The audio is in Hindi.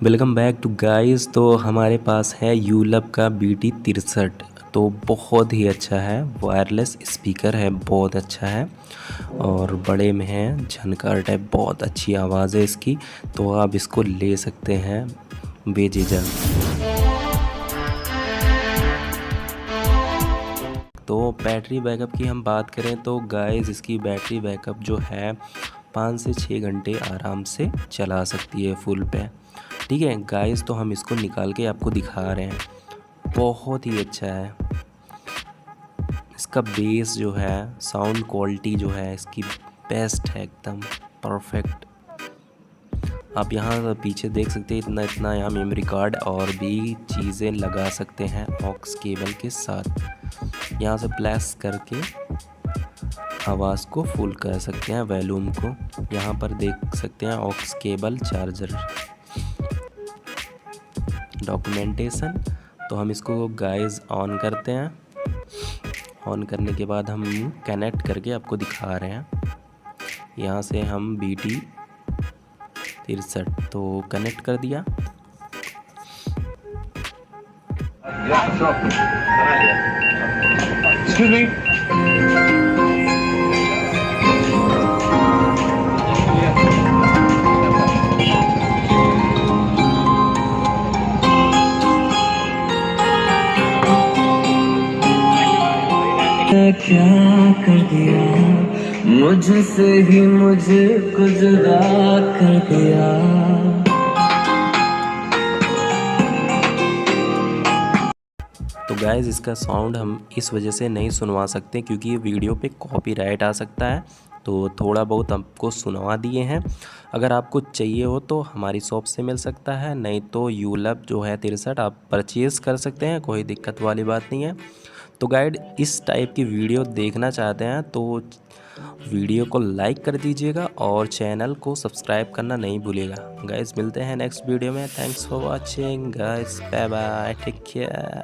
Welcome back to guys. तो हमारे पास है यूलब का BT63। तो बहुत ही अच्छा है, वायरलेस स्पीकर है, बहुत अच्छा है और बड़े में है, झनकार टाइप, बहुत अच्छी आवाज़ है इसकी। तो आप इसको ले सकते हैं बेझिझक। तो बैटरी बैकअप की हम बात करें तो गाइस इसकी बैटरी बैकअप जो है 5 से 6 घंटे आराम से चला सकती है फुल पे। ठीक है गाइस, तो हम इसको निकाल के आपको दिखा रहे हैं, बहुत ही अच्छा है। इसका बेस जो है, साउंड क्वालिटी जो है इसकी बेस्ट है, एकदम परफेक्ट। आप यहाँ पीछे देख सकते हैं, इतना इतना यहाँ मेमोरी कार्ड और भी चीज़ें लगा सकते हैं ऑक्स केबल के साथ। यहाँ से प्लस करके आवाज़ को फुल कर सकते हैं, वॉल्यूम को। यहाँ पर देख सकते हैं ऑक्स केबल, चार्जर, डॉक्यूमेंटेशन। तो हम इसको गाइस ऑन करते हैं। ऑन करने के बाद हम कनेक्ट करके आपको दिखा रहे हैं। यहाँ से हम BT63 तो कनेक्ट कर दिया। Excuse me. क्या कर दिया मुझसे ही, मुझे को जुदा कर दिया। तो गाइस इसका साउंड हम इस वजह से नहीं सुनवा सकते क्योंकि ये वीडियो पे कॉपीराइट आ सकता है, तो थोड़ा बहुत आपको सुनवा दिए हैं। अगर आपको चाहिए हो तो हमारी शॉप से मिल सकता है, नहीं तो यूलब जो है 63 आप परचेज़ कर सकते हैं, कोई दिक्कत वाली बात नहीं है। तो गाइड इस टाइप की वीडियो देखना चाहते हैं तो वीडियो को लाइक कर दीजिएगा और चैनल को सब्सक्राइब करना नहीं भूलिएगा। गाइस मिलते हैं नेक्स्ट वीडियो में। Thanks for watching guys, bye bye, take care.